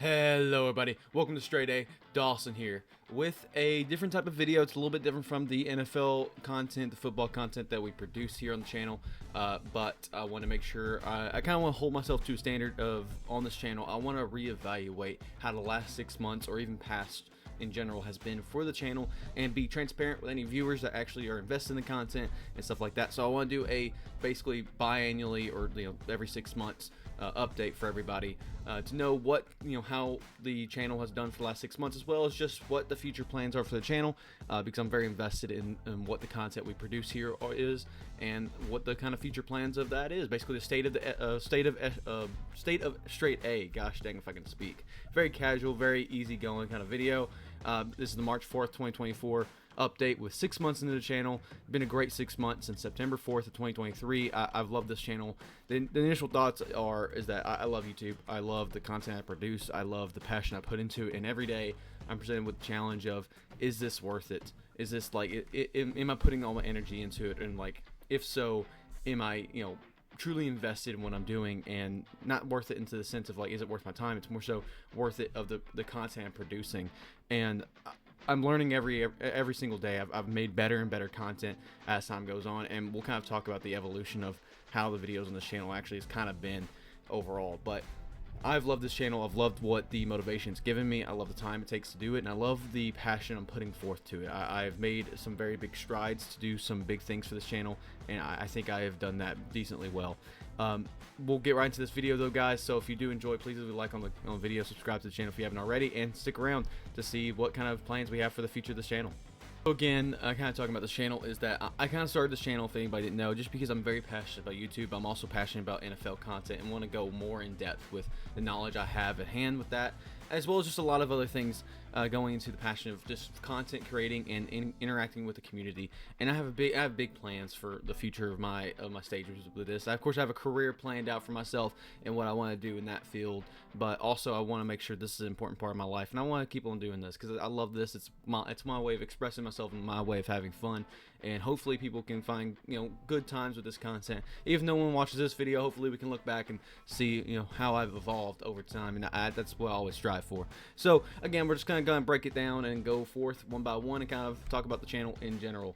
Hello everybody, welcome to Straight A. Dawson here with a different type of video. It's a little bit different from the NFL content, the football content that we produce here on the channel, but I want to make sure, I kind of want to hold myself to a standard of, on this channel, I want to reevaluate how the last 6 months or even past in general has been for the channel and be transparent with any viewers that actually are invested in the content and stuff like that. So I want to do a basically biannually or every 6 months update for everybody to know what how the channel has done for the last 6 months, as well as just what the future plans are for the channel, because I'm very invested in what the content we produce here is and what the kind of future plans of that is. Basically the state of the state of Straight A. Gosh dang if I can speak. Very casual, very easygoing kind of video. This is the March 4th 2024 update with 6 months into the channel. Been a great 6 months since September 4th of 2023. I've loved this channel. The initial thoughts is that I love YouTube. I love the content I produce. I love the passion I put into it, and every day I'm presented with the challenge of, is this worth it? Is this like am I putting all my energy into it? And like, if so, am I truly invested in what I'm doing? And not worth it into the sense of like, is it worth my time? It's more so worth it of the content I'm producing. And I'm learning every single day. I've made better and better content as time goes on, and we'll kind of talk about the evolution of how the videos on this channel actually has kind of been overall. But I've loved this channel. I've loved what the motivation's given me. I love the time it takes to do it, and I love the passion I'm putting forth to it. I've made some very big strides to do some big things for this channel, and I think I have done that decently well. We'll get right into this video though, guys. So if you do enjoy, please leave a like on the video, subscribe to the channel if you haven't already, and stick around to see what kind of plans we have for the future of this channel. So again, kind of talking about this channel is that I kind of started this channel, if anybody didn't know, just because I'm very passionate about YouTube. I'm also passionate about NFL content and want to go more in depth with the knowledge I have at hand with that, as well as just a lot of other things going into the passion of just content creating and interacting with the community. And I have big plans for the future of my stages with this. Of course, I have a career planned out for myself and what I want to do in that field, but also I want to make sure this is an important part of my life, and I want to keep on doing this because I love this. It's my way of expressing myself and my way of having fun, and hopefully people can find good times with this content. If no one watches this video, hopefully we can look back and see how I've evolved over time, and that's what I always strive for. So again, we're just kind of going to break it down and go forth one by one and kind of talk about the channel in general.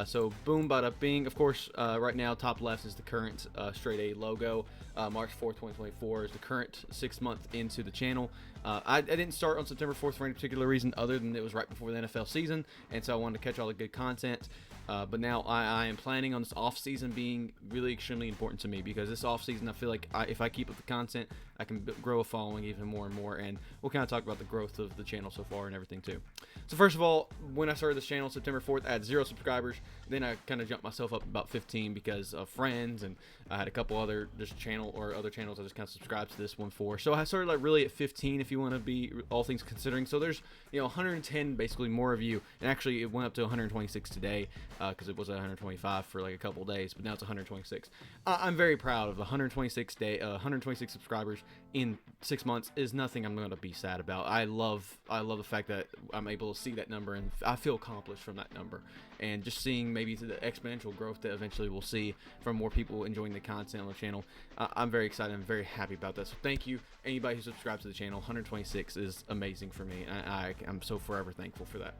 So boom, bada bing. Of course, right now top left is the current Straight A logo. March 4th 2024 is the current 6 month into the channel. I didn't start on September 4th for any particular reason other than it was right before the NFL season, and so I wanted to catch all the good content. But now I am planning on this off season being really extremely important to me, because this off season I feel like if I keep up the content, I can grow a following even more and more, and we'll kind of talk about the growth of the channel so far and everything too. So first of all, when I started this channel September 4th, I had 0 subscribers. Then I kind of jumped myself up about 15 because of friends, and I had a couple other other channels I just kind of subscribed to this one for. So I started like really at 15, if you want to be all things considering. So there's 110 basically more of you, and actually it went up to 126 today because it was 125 for like a couple days, but now it's 126. I'm very proud of the 126 subscribers in 6 months. Is nothing I'm going to be sad about. I love the fact that I'm able to see that number, and I feel accomplished from that number, and just seeing maybe the exponential growth that eventually we'll see from more people enjoying the content on the channel. I'm very excited. I'm very happy about that. So thank you anybody who subscribes to the channel. 126 is amazing for me. I'm so forever thankful for that.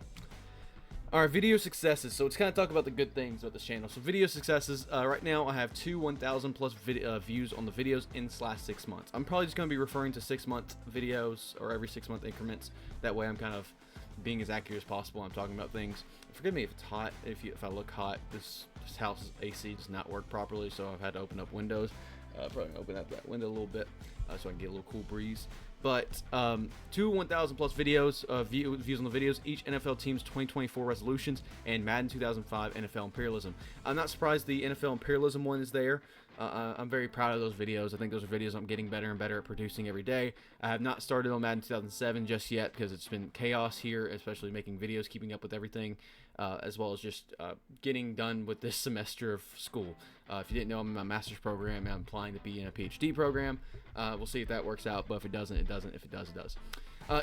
Alright, video successes. So let's kind of talk about the good things about this channel. So video successes, right now I have 1,000 plus views on the videos in / 6 months. I'm probably just going to be referring to 6 month videos or every 6 month increments. That way I'm kind of being as accurate as possible. I'm talking about things. Forgive me if it's hot, if I look hot. This house's AC does not work properly, so I've had to open up windows. Probably open up that window a little bit so I can get a little cool breeze. But 1,000 plus videos, views on the videos, each NFL team's 2024 resolutions, and Madden 2005 NFL Imperialism. I'm not surprised the NFL Imperialism one is there. I'm very proud of those videos. I think those are videos I'm getting better and better at producing every day. I have not started on Madden 2007 just yet because it's been chaos here, especially making videos, keeping up with everything, as well as just getting done with this semester of school. If you didn't know, I'm in my master's program, and I'm applying to be in a PhD program. We'll see if that works out, but if it doesn't, it doesn't. If it does, it does.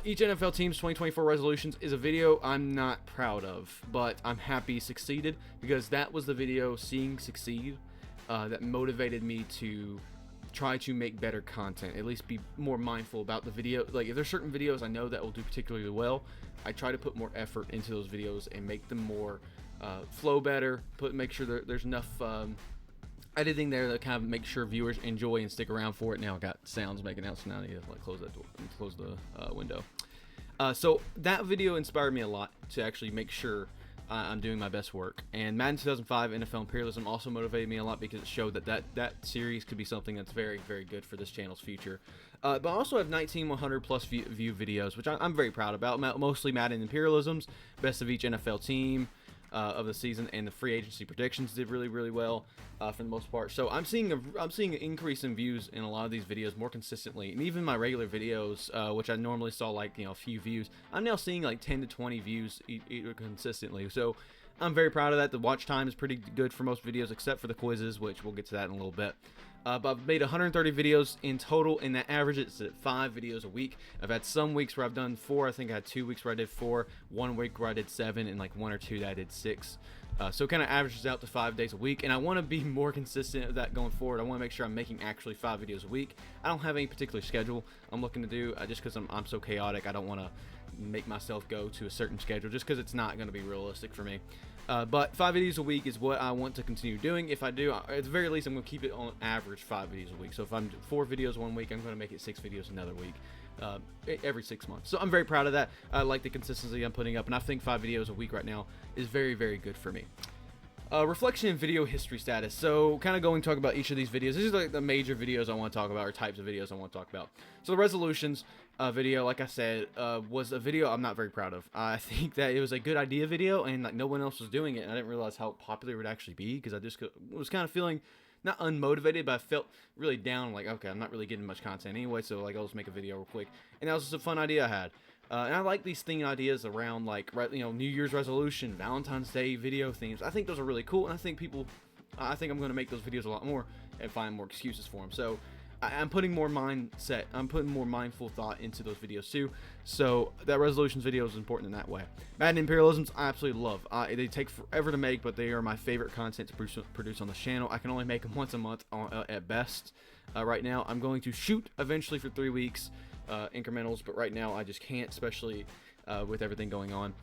Each NFL team's 2024 resolutions is a video I'm not proud of, but I'm happy succeeded, because that was the video seeing succeed that motivated me to try to make better content, at least be more mindful about the video. Like if there's certain videos I know that will do particularly well, I try to put more effort into those videos and make them more flow better, make sure there's enough editing there that kind of make sure viewers enjoy and stick around for it. Now I got sounds making out, so now I need to like close that door and close the window. So that video inspired me a lot to actually make sure I'm doing my best work. And Madden 2005 NFL Imperialism also motivated me a lot because it showed that series could be something that's very, very good for this channel's future. But I also have 1,900 plus view videos, which I'm very proud about. Mostly Madden Imperialisms, best of each NFL team of the season, and the free agency predictions did really, really well for the most part. So I'm seeing an increase in views in a lot of these videos more consistently, and even my regular videos, which I normally saw like a few views, I'm now seeing like 10 to 20 views consistently. So I'm very proud of that. The watch time is pretty good for most videos except for the quizzes, which we'll get to that in a little bit. But I've made 130 videos in total, and that average is at 5 videos a week. I've had some weeks where I've done 4. I think I had 2 weeks where I did 4, 1 week where I did 7, and like 1 or 2 that I did 6. So it kind of averages out to 5 days a week, and I want to be more consistent with that going forward. I want to make sure I'm making actually 5 videos a week. I don't have any particular schedule I'm looking to do, just because I'm so chaotic. I don't want to make myself go to a certain schedule just because it's not going to be realistic for me. But 5 videos a week is what I want to continue doing. If I do, at the very least, I'm going to keep it on average 5 videos a week. So if I'm 4 videos one week, I'm going to make it 6 videos another week, every 6 months. So I'm very proud of that. I like the consistency I'm putting up, and I think 5 videos a week right now is very, very good for me. Reflection and video history status. So kind of going to talk about each of these videos. These are like the major videos I want to talk about, or types of videos I want to talk about. So the resolutions video, like I said, was a video I'm not very proud of. I think that it was a good idea video, and like no one else was doing it, and I didn't realize how popular it would actually be, because I just was kind of feeling not unmotivated, but I felt really down, like, okay, I'm not really getting much content anyway, so like I'll just make a video real quick. And that was just a fun idea I had. And I like these theme ideas around like, New Year's resolution, Valentine's Day video themes. I think those are really cool, and I think I'm going to make those videos a lot more and find more excuses for them. So I'm putting more mindful thought into those videos too. So that resolutions video is important in that way. Madden Imperialisms, I absolutely love. They take forever to make, but they are my favorite content to produce on the channel. I can only make them once a month at best. Right now, I'm going to shoot eventually for 3 weeks. Incrementals, but right now I just can't, especially with everything going on.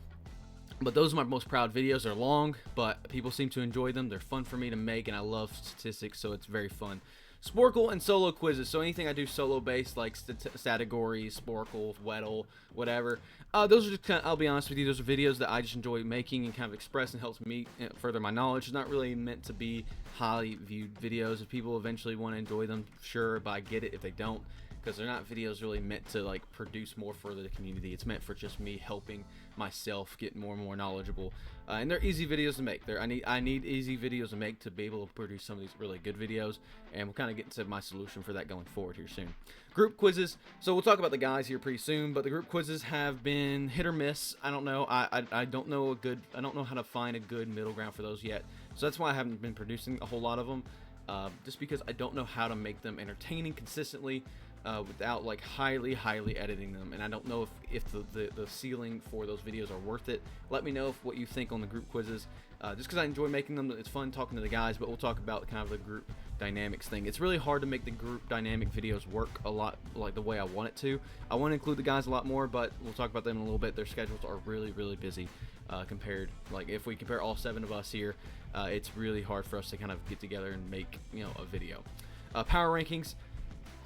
But those are my most proud videos. They're long, but people seem to enjoy them. They're fun for me to make, and I love statistics, so it's very fun. Sporkle and solo quizzes. So anything I do solo based, like categories, Sporkle, Weddle, whatever. Those are just kind of, I'll be honest with you, those are videos that I just enjoy making and kind of express, and helps me further my knowledge. It's not really meant to be highly viewed videos. If people eventually want to enjoy them, sure, but I get it if they don't, because they're not videos really meant to like produce more for the community. It's meant for just me helping myself get more and more knowledgeable, and they're easy videos to make. I need easy videos to make to be able to produce some of these really good videos, and we'll kind of get into my solution for that going forward here soon. Group quizzes. So we'll talk about the guys here pretty soon, but the group quizzes have been hit or miss. I don't know. I don't know I don't know how to find a good middle ground for those yet. So that's why I haven't been producing a whole lot of them, just because I don't know how to make them entertaining consistently. Without like highly editing them, and I don't know if the ceiling for those videos are worth it. Let me know what you think on the group quizzes, just because I enjoy making them. It's fun talking to the guys, but we'll talk about kind of the group dynamics thing. It's really hard to make the group dynamic videos work a lot like the way I want it to. I want to include the guys a lot more, but we'll talk about them in a little bit. Their schedules are really busy compared, like if we compare all 7 of us here, it's really hard for us to kind of get together and make a video. Power rankings.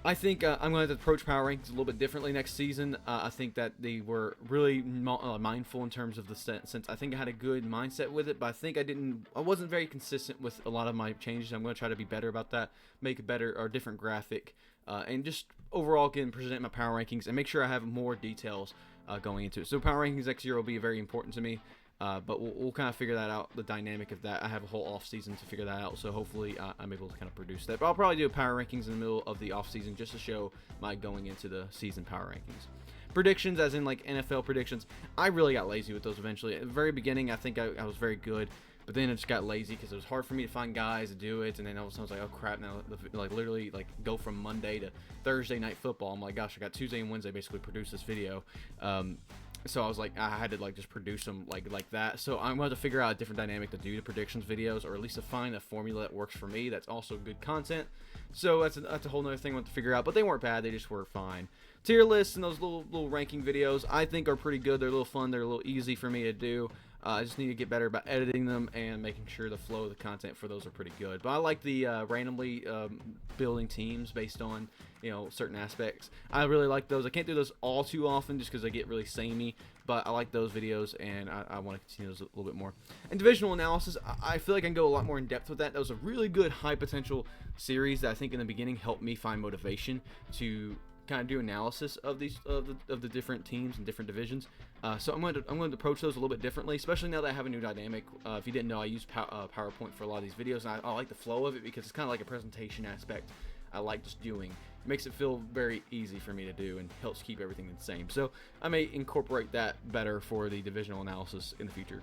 I think I'm going to approach power rankings a little bit differently next season. I think that they were really mindful in terms of the sense. I think I had a good mindset with it, but I think I wasn't very consistent with a lot of my changes. I'm going to try to be better about that, make a better or different graphic, and just overall present my power rankings and make sure I have more details going into it. So power rankings next year will be very important to me. But we'll kind of figure that out, the dynamic of that. I have a whole off season to figure that out, so hopefully I'm able to kind of produce that. But I'll probably do a power rankings in the middle of the off season just to show my going into the season power rankings. Predictions, as in like NFL predictions, I really got lazy with those eventually. At the very beginning, I think I was very good, but then I just got lazy because it was hard for me to find guys to do it, and then all of a sudden I was like, oh crap, now like literally like go from Monday to Thursday night football. I'm like, gosh, I got Tuesday and Wednesday basically produce this video. So I was like, I had to like just produce them like that. So I'm going to figure out a different dynamic to do the predictions videos, or at least to find a formula that works for me that's also good content. So that's a whole nother thing I want to figure out. But they weren't bad; they just were fine. Tier lists and those little ranking videos I think are pretty good. They're a little fun. They're a little easy for me to do. I just need to get better about editing them and making sure the flow of the content for those are pretty good. But I like the randomly building teams based on, you know, certain aspects. I really like those. I can't do those all too often just because they get really samey, but I like those videos, and I want to continue those a little bit more. And divisional analysis, I feel like I can go a lot more in depth with that. That was a really good high potential series that I think in the beginning helped me find motivation to kind of do analysis of these of the different teams and different divisions. So I'm going to approach those a little bit differently, especially now that I have a new dynamic. If you didn't know, I use PowerPoint for a lot of these videos, and I like the flow of it because it's kind of like a presentation aspect. I like just doing. It makes it feel very easy for me to do and helps keep everything the same. So I may incorporate that better for the divisional analysis in the future.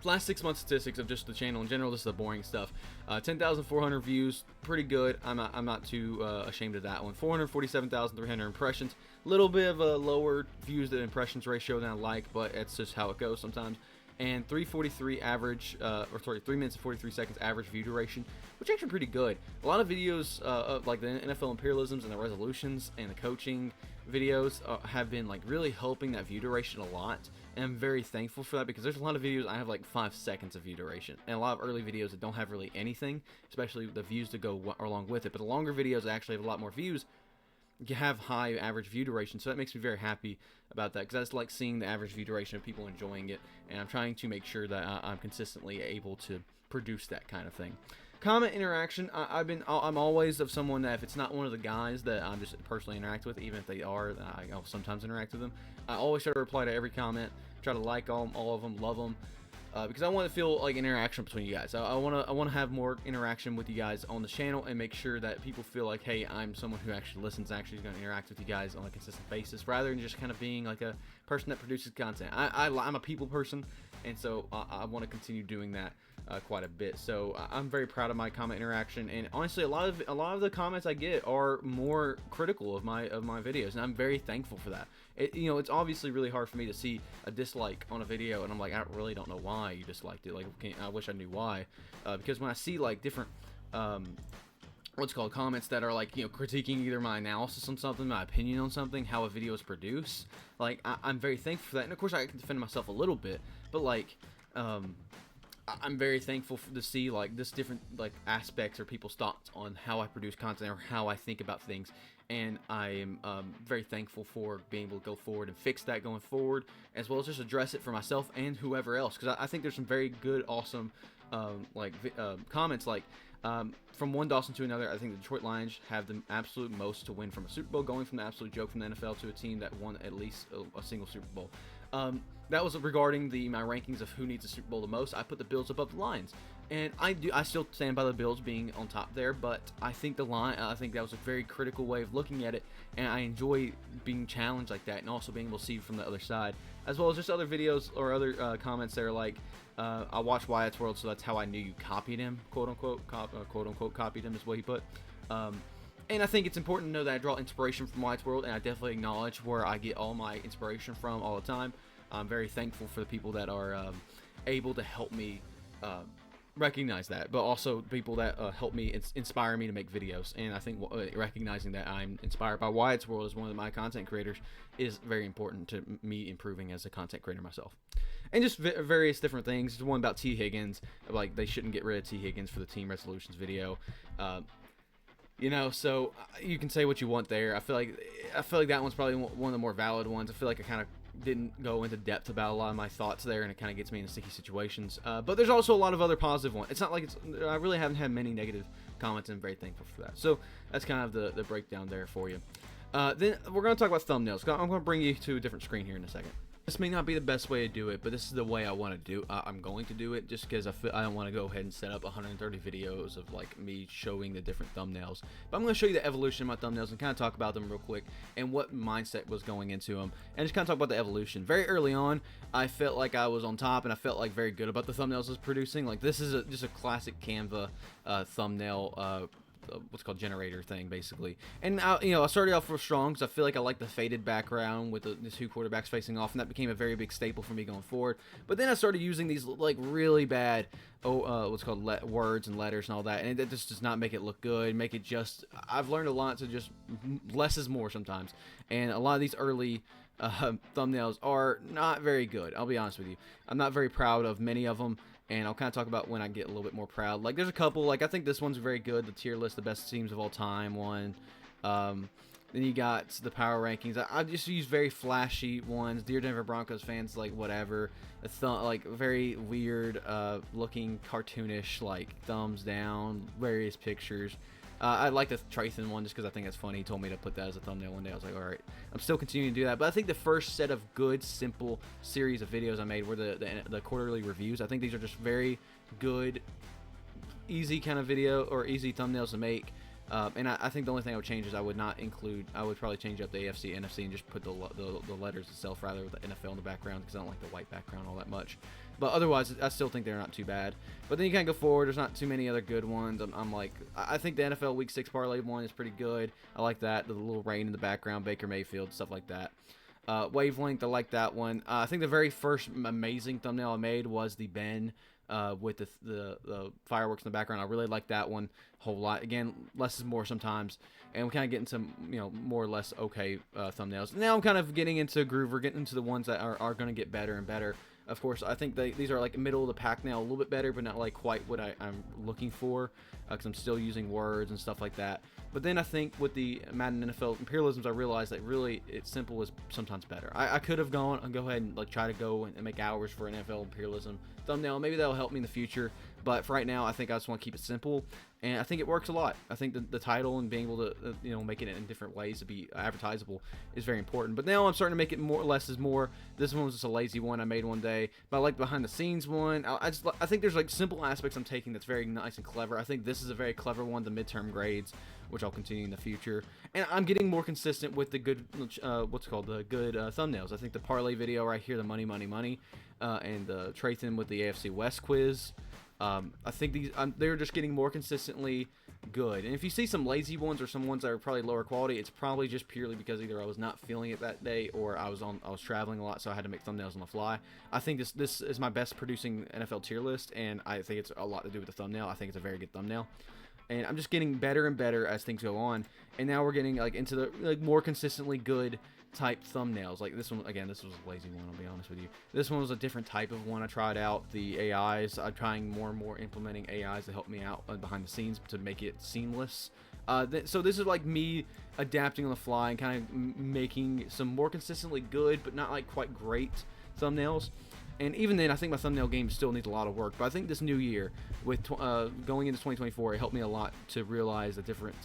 Last 6 months statistics of just the channel in general. This is the boring stuff. 10,400 views, pretty good. I'm not too ashamed of that one. 447,300 impressions. Little bit of a lower views to impressions ratio than I like, but it's just how it goes sometimes. And 3:43 average, 3 minutes and 43 seconds average view duration, which is actually pretty good. A lot of videos of like the NFL imperialisms and the resolutions and the coaching videos have been like really helping that view duration a lot, and I'm very thankful for that because there's a lot of videos I have like 5 seconds of view duration, and a lot of early videos that don't have really anything, especially the views to go along with it. But the longer videos actually have a lot more views, you have high average view duration, so that makes me very happy about that because I just like seeing the average view duration of people enjoying it, and I'm trying to make sure that I'm consistently able to produce that kind of thing. Comment interaction, I'm always of someone that if it's not one of the guys that I'm just personally interact with, even if they are, I'll sometimes interact with them. I always try to reply to every comment, try to like all of them, love them. Because I want to feel like interaction between you guys. I want to have more interaction with you guys on the channel and make sure that people feel like, hey, I'm someone who actually listens, actually is going to interact with you guys on a consistent basis, rather than just kind of being like a person that produces content. I'm a people person, and so I want to continue doing that quite a bit. So I'm very proud of my comment interaction, and honestly, a lot of the comments I get are more critical of my videos, and I'm very thankful for that. It's obviously really hard for me to see a dislike on a video, and I'm like, I really don't know why you disliked it. Like, I wish I knew why, because when I see like different comments that are like, critiquing either my analysis on something, my opinion on something, how a video is produced, like I'm very thankful for that. And of course I can defend myself a little bit, but like I'm very thankful to see like this different like aspects or people's thoughts on how I produce content or how I think about things, and I am very thankful for being able to go forward and fix that going forward, as well as just address it for myself and whoever else, because I think there's some very good, awesome comments like from one Dawson to another. I think the Detroit Lions have the absolute most to win from a Super Bowl, going from the absolute joke from the NFL to a team that won at least a single Super Bowl. That was regarding my rankings of who needs a Super Bowl the most. I put the Bills above the Lions, and I still stand by the Bills being on top there. But I think I think that was a very critical way of looking at it, and I enjoy being challenged like that, and also being able to see from the other side, as well as just other videos or other comments that are like, I watched Wyatt's World, so that's how I knew you copied him, quote unquote, copied him is what he put. And I think it's important to know that I draw inspiration from Wyatt's World, and I definitely acknowledge where I get all my inspiration from all the time. I'm very thankful for the people that are able to help me recognize that, but also people that help me inspire me to make videos. And I think recognizing that I'm inspired by Wyatt's World as one of my content creators is very important to me improving as a content creator myself. And just various different things. There's one about T. Higgins, like they shouldn't get rid of T. Higgins for the team resolutions video. So you can say what you want there. I feel like that one's probably one of the more valid ones. I feel like I kind of didn't go into depth about a lot of my thoughts there, and it kind of gets me into sticky situations. But there's also a lot of other positive ones. It's not like I really haven't had many negative comments, and I'm very thankful for that. So that's kind of the breakdown there for you. Then we're going to talk about thumbnails. I'm going to bring you to a different screen here in a second. This may not be the best way to do it, but this is the way I want to do. I'm going to do it just because I don't want to go ahead and set up 130 videos of like me showing the different thumbnails. But I'm going to show you the evolution of my thumbnails and kind of talk about them real quick and what mindset was going into them, and just kind of talk about the evolution. Very early on, I felt like I was on top, and I felt like very good about the thumbnails I was producing. Like this is just a classic Canva thumbnail what's called generator thing, basically. And I started off real strong because I feel like I like the faded background with the two quarterbacks facing off, and that became a very big staple for me going forward. But then I started using these like really bad what's called words and letters and all that, and it just does not make it look good. Make it just, I've learned a lot to just less is more sometimes, and a lot of these early thumbnails are not very good. I'll be honest with you. I'm not very proud of many of them, and I'll kind of talk about when I get a little bit more proud. Like, there's a couple, like, I think this one's very good, the tier list, the best teams of all time one. Then you got the power rankings. I just use very flashy ones. Dear Denver Broncos fans, like, whatever. Like, very weird looking, cartoonish, like, thumbs down, various pictures. I like the Trathan one just because I think it's funny. He told me to put that as a thumbnail one day. I was like, all right. I'm still continuing to do that. But I think the first set of good, simple series of videos I made were the quarterly reviews. I think these are just very good, easy kind of video or easy thumbnails to make. And I think the only thing I would change is I would probably change up the AFC, NFC, and just put the letters itself rather with the NFL in the background because I don't like the white background all that much. But otherwise, I still think they're not too bad. But then you kind of go forward. There's not too many other good ones. I think the NFL Week 6 parlay one is pretty good. I like that. The little rain in the background, Baker Mayfield, stuff like that. Wavelength, I like that one. I think the very first amazing thumbnail I made was the Ben with the fireworks in the background. I really like that one a whole lot. Again, less is more sometimes, and we kind of get into more or less okay thumbnails. Now I'm kind of getting into a groove. We're getting into the ones that are going to get better and better. Of course, I think these are like middle of the pack now, a little bit better, but not like quite what I'm looking for, because I'm still using words and stuff like that. But then I think with the Madden NFL imperialisms, I realized that really it's simple is sometimes better. I could have go ahead and like try to go and make hours for an NFL imperialism thumbnail. Maybe that'll help me in the future. But for right now, I think I just want to keep it simple, and I think it works a lot. I think the title and being able to make it in different ways to be advertisable is very important. But now I'm starting to make it more less is more. This one was just a lazy one I made one day, but I like the behind the scenes one. I think there's like simple aspects I'm taking that's very nice and clever. I think this is a very clever one, the midterm grades, which I'll continue in the future. And I'm getting more consistent with the good thumbnails. I think the parlay video right here, the money, and the Trathan with the AFC West quiz. I think they're just getting more consistently good. And if you see some lazy ones or some ones that are probably lower quality, it's probably just purely because either I was not feeling it that day or I was traveling a lot, so I had to make thumbnails on the fly. I think this is my best producing NFL tier list, and I think it's a lot to do with the thumbnail. I think it's a very good thumbnail. And I'm just getting better and better as things go on. And now we're getting like into the like more consistently good type thumbnails. Like this one, again, this was a lazy one, I'll be honest with you. This one was a different type of one I tried out. The AIs, I'm trying more and more implementing AIs to help me out behind the scenes to make it seamless. So this is like me adapting on the fly and kind of making some more consistently good but not like quite great thumbnails. And even then, I think my thumbnail game still needs a lot of work. But I think this new year, with going into 2024, it helped me a lot to realize the different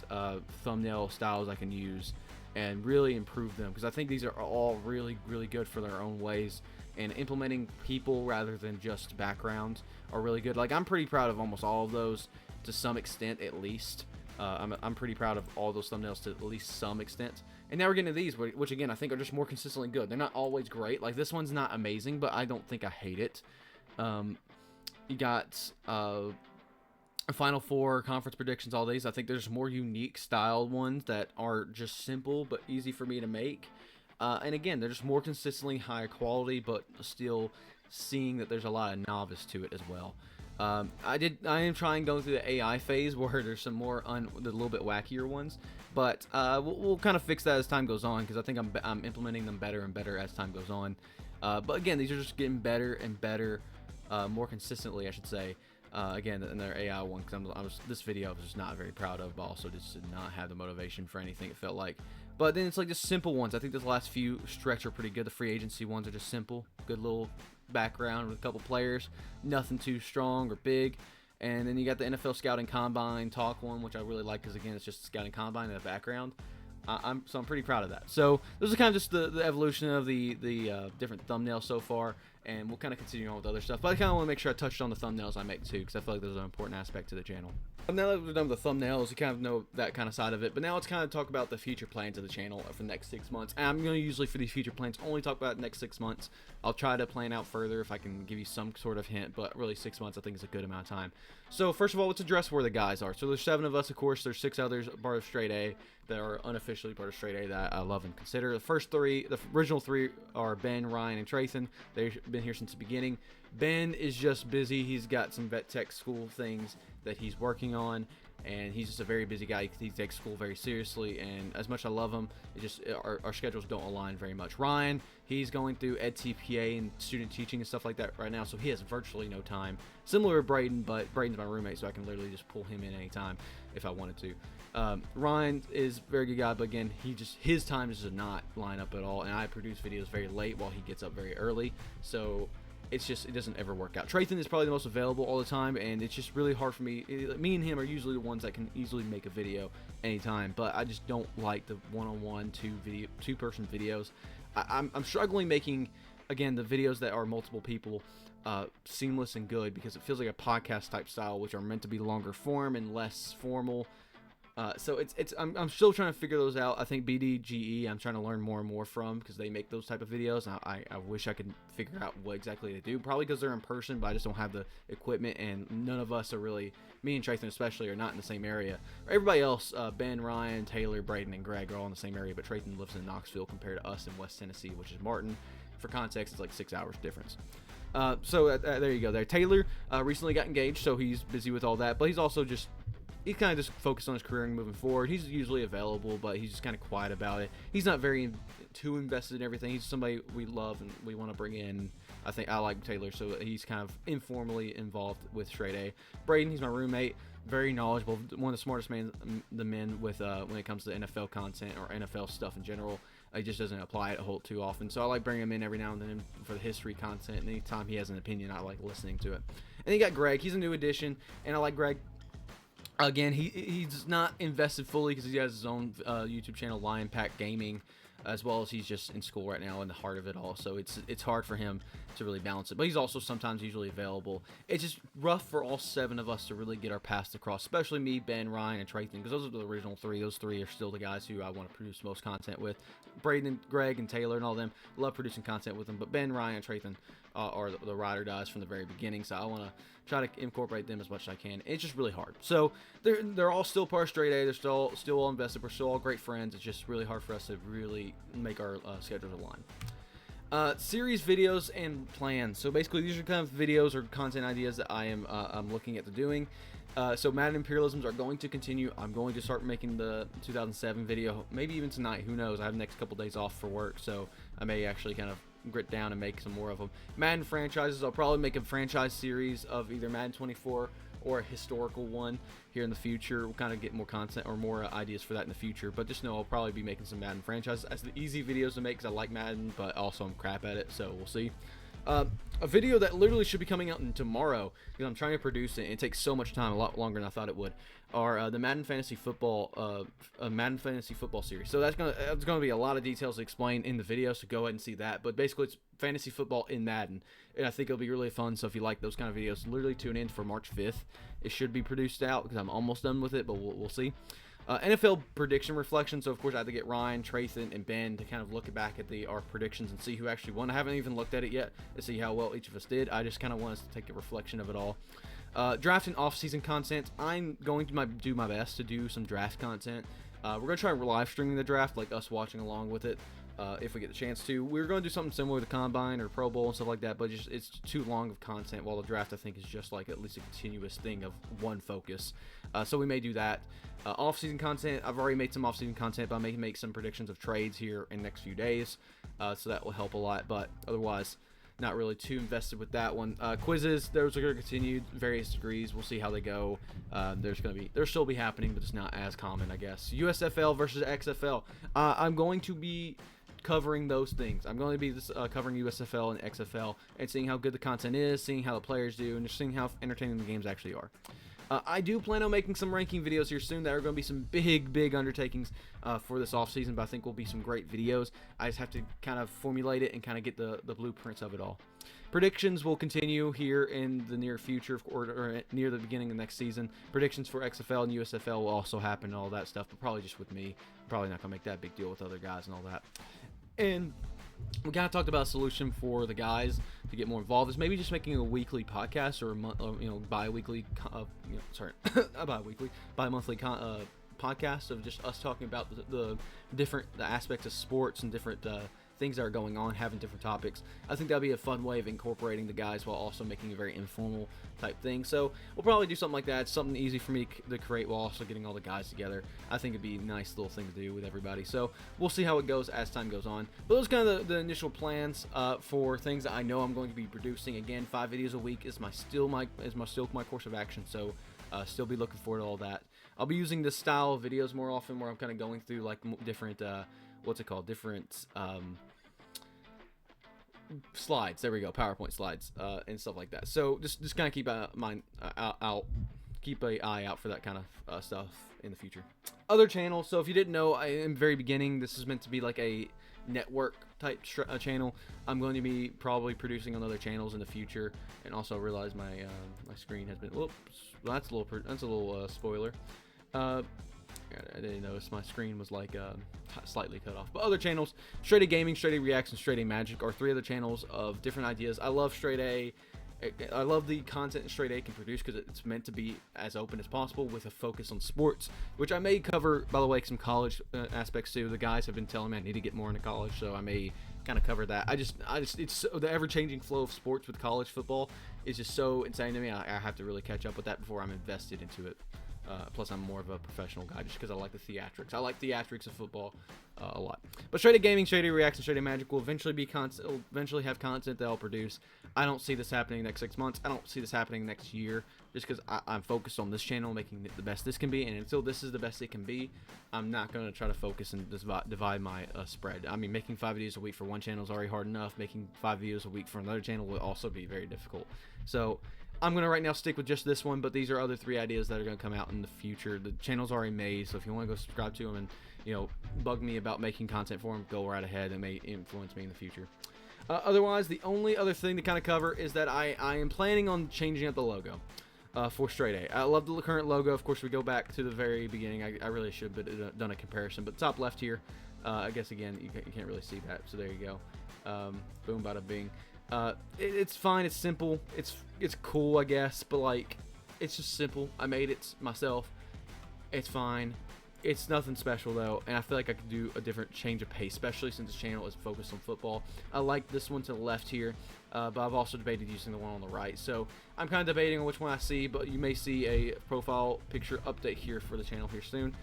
thumbnail styles I can use and really improve them. Because I think these are all really, really good for their own ways. And implementing people rather than just backgrounds are really good. Like, I'm pretty proud of almost all of those to some extent, at least. I'm pretty proud of all those thumbnails to at least some extent. And now we're getting to these, which again, I think are just more consistently good. They're not always great. Like, this one's not amazing, but I don't think I hate it. You got Final Four, conference predictions, all these. I think there's more unique styled ones that are just simple but easy for me to make. And again, they're just more consistently high quality, but still seeing that there's a lot of novice to it as well. I am trying going through the AI phase where there's some more the little bit wackier ones, but we'll kind of fix that as time goes on because I think I'm implementing them better and better as time goes on. But again, these are just getting better and better, more consistently, I should say. Again, in their AI one, because this video I was just not very proud of, but also just did not have the motivation for anything it felt like. But then it's like just simple ones. I think the last few stretch are pretty good. The free agency ones are just simple, good little background with a couple players, nothing too strong or big. And then you got the NFL scouting combine talk one, which I really like because again, it's just scouting combine in the background. I'm pretty proud of that. So this is kind of just the evolution of the different thumbnails so far. and we'll kind of continue on with other stuff. But I kind of want to make sure I touched on the thumbnails I make too, because I feel like those are an important aspect to the channel. Now that we're done with the thumbnails, you kind of know that kind of side of it. But now let's kind of talk about the future plans of the channel for the next 6 months. And I'm going to usually, for these future plans, only talk about the next 6 months. I'll try to plan out further if I can give you some sort of hint, but really 6 months I think is a good amount of time. So first of all, let's address where the guys are. So there's 7 of us, of course. There's 6 others part of Straight A that are unofficially part of Straight A that I love and consider. The first 3, the original 3 are Ben, Ryan, and Trayton. They've been here since the beginning. Ben is just busy. He's got some vet tech school things that he's working on, and he's just a very busy guy. He takes school very seriously, and as much as I love him, it just our schedules don't align very much. Ryan, he's going through EdTPA and student teaching and stuff like that right now, so he has virtually no time. Similar to Braden, but Braden's my roommate, so I can literally just pull him in anytime if I wanted to. Ryan is a very good guy, but again, his time just does not line up at all, and I produce videos very late while he gets up very early, so it doesn't ever work out. Trayton is probably the most available all the time, and it's just really hard for me. Me and him are usually the ones that can easily make a video anytime, but I just don't like the one-on-one two-person videos. I'm struggling making, again, the videos that are multiple people seamless and good, because it feels like a podcast type style, which are meant to be longer form and less formal. So I'm still trying to figure those out. I think BDGE I'm trying to learn more and more from, because they make those type of videos. And I wish I could figure out what exactly they do. Probably because they're in person, but I just don't have the equipment, and none of us are really, me and Trayton especially, are not in the same area. Everybody else, Ben, Ryan, Taylor, Braden, and Greg are all in the same area, but Trayton lives in Knoxville compared to us in West Tennessee, which is Martin. For context, it's like 6 hours difference. So there you go there. Taylor recently got engaged, so he's busy with all that, but he's also just, he kind of just focused on his career and moving forward. He's usually available, but he's just kind of quiet about it. He's not very too invested in everything. He's somebody we love and we want to bring in. I think I like Taylor, so he's kind of informally involved with Straight A. Braden, he's my roommate, very knowledgeable, one of the smartest men with when it comes to NFL content or NFL stuff in general. He just doesn't apply it a whole too often, so I like bringing him in every now and then for the history content, and anytime he has an opinion, I like listening to it. And you got Greg. He's a new addition, and I like Greg. Again, he's not invested fully because he has his own YouTube channel, Lion Pack Gaming, as well as he's just in school right now in the heart of it all. So it's hard for him to really balance it. But he's also sometimes usually available. It's just rough for all 7 of us to really get our paths across, especially me, Ben, Ryan, and Trayton, because those are the original 3. Those 3 are still the guys who I want to produce most content with. Braden, Greg, and Taylor and all them, love producing content with them. But Ben, Ryan, and Trayton are the ride or dies from the very beginning. So I want to try to incorporate them as much as I can. It's just really hard. So they're all still part of Straight A. They're still all invested. We're still all great friends. It's just really hard for us to really make our schedules align. Series videos and plans. So basically, these are kind of videos or content ideas that I'm looking at doing. So Madden Imperialisms are going to continue. I'm going to start making the 2007 video, maybe even tonight. Who knows? I have the next couple days off for work, so I may actually kind of grit down and make some more of them. Madden franchises, I'll probably make a franchise series of either Madden 24 or a historical one here in the future. We'll kind of get more content or more ideas for that in the future, but just know I'll probably be making some Madden franchises as the easy videos to make, because I like Madden, but also I'm crap at it, so we'll see. A video that literally should be coming out tomorrow, because I'm trying to produce it and it takes so much time, a lot longer than I thought it would, are the Madden Fantasy Football series. So that's gonna be a lot of details to explain in the video, so go ahead and see that. But basically, it's fantasy football in Madden, and I think it'll be really fun. So if you like those kind of videos, literally tune in for March 5th. It should be produced out, because I'm almost done with it, but we'll see. NFL prediction reflection. So of course I had to get Ryan, Trayton, and Ben to kind of look back at our predictions and see who actually won. I haven't even looked at it yet to see how well each of us did. I just kind of want us to take a reflection of it all. Draft and off-season content. I'm going to do my best to do some draft content. We're going to try live streaming the draft, like us watching along with it. If we get the chance to. We're going to do something similar to Combine or Pro Bowl and stuff like that, but it's too long of content, while the draft I think is just like at least a continuous thing of one focus. So we may do that. Off-season content, I've already made some off-season content, but I may make some predictions of trades here in the next few days, so that will help a lot, but otherwise not really too invested with that one. Quizzes, those are going to continue various degrees. We'll see how they go. They'll still be happening, but it's not as common, I guess. USFL versus XFL. I'm going to be covering those things. I'm going to be covering USFL and XFL and seeing how good the content is, seeing how the players do, and just seeing how entertaining the games actually are. I do plan on making some ranking videos here soon. There are going to be some big undertakings for this offseason, but I think will be some great videos. I just have to kind of formulate it and kind of get the blueprints of it all. Predictions will continue here in the near future, or near the beginning of next season. Predictions for XFL and USFL will also happen and all that stuff, but probably just with me. Probably not going to make that big deal with other guys and all that. And we kind of talked about a solution for the guys to get more involved is maybe just making a weekly podcast or bi-weekly, bi-monthly podcast of just us talking about the different aspects of sports and different things that are going on, having different topics. I think that'd be a fun way of incorporating the guys while also making a very informal type thing. So we'll probably do something like that. It's something easy for me to create while also getting all the guys together. I think it'd be a nice little thing to do with everybody. So we'll see how it goes as time goes on. But those are kind of the initial plans for things that I know I'm going to be producing. Again, 5 videos a week is still my course of action. So still be looking forward to all that. I'll be using this style of videos more often, where I'm kind of going through like different different slides. There we go, PowerPoint slides and stuff like that. So just kind of keep keep an eye out for that kind of stuff in the future. Other channels. So if you didn't know, in the very beginning, this is meant to be like a network type channel. I'm going to be probably producing on other channels in the future, and also realize my my screen has been. Whoops, that's a little spoiler. I didn't notice my screen was like slightly cut off. But other channels, StraightA Gaming, StraightA Reacts, and StraightA Magic are 3 other channels of different ideas. I love StraightA. I love the content StraightA can produce because it's meant to be as open as possible with a focus on sports, which I may cover, by the way, some college aspects too. The guys have been telling me I need to get more into college, so I may kind of cover that. It's so, the ever-changing flow of sports with college football is just so insane to me. I have to really catch up with that before I'm invested into it. Plus, I'm more of a professional guy just because I like the theatrics. I like theatrics of football a lot. But StraightA Gaming, StraightA Reacts, and StraightA Magic will eventually have content that I'll produce. I don't see this happening next 6 months. I don't see this happening next year, just because I'm focused on this channel, making it the best this can be. And until this is the best it can be, I'm not going to try to focus and divide my spread. I mean, making 5 videos a week for one channel is already hard enough. Making 5 videos a week for another channel will also be very difficult. So I'm going to right now stick with just this one, but these are other 3 ideas that are going to come out in the future. The channel's already made, so if you want to go subscribe to them and, bug me about making content for them, go right ahead. It may influence me in the future. Otherwise, the only other thing to kind of cover is that I am planning on changing up the logo for StraightA. I love the current logo. Of course, we go back to the very beginning. I really should have done a comparison, but top left here, I guess, again, you can't really see that, so there you go. Boom, bada bing. It's fine. It's simple. It's cool, I guess, but like, it's just simple. I made it myself. It's fine. It's nothing special though, and I feel like I could do a different change of pace, especially since this channel is focused on football. I like this one to the left here, but I've also debated using the one on the right. So I'm kind of debating on which one I see, but you may see a profile picture update here for the channel here soon.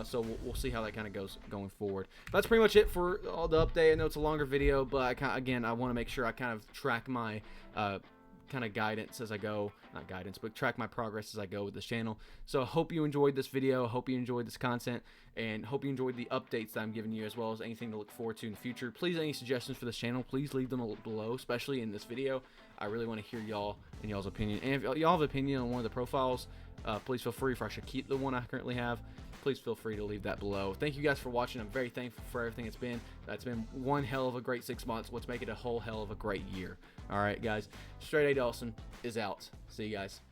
So we'll see how that kind of goes going forward. That's pretty much it for all the update. I know it's a longer video, but I want to make sure I kind of track my kind of guidance as I go. Not guidance, but track my progress as I go with this channel. So I hope you enjoyed this video. I hope you enjoyed this content, and hope you enjoyed the updates that I'm giving you, as well as anything to look forward to in the future. Please, any suggestions for this channel, please leave them below, especially in this video. I really want to hear y'all and y'all's opinion. And if y'all have an opinion on one of the profiles, please feel free. If I should keep the one I currently have, please feel free to leave that below. Thank you guys for watching. I'm very thankful for everything it's been. That's been one hell of a great 6 months. Let's make it a whole hell of a great year. All right, guys. StraightA Dawson is out. See you guys.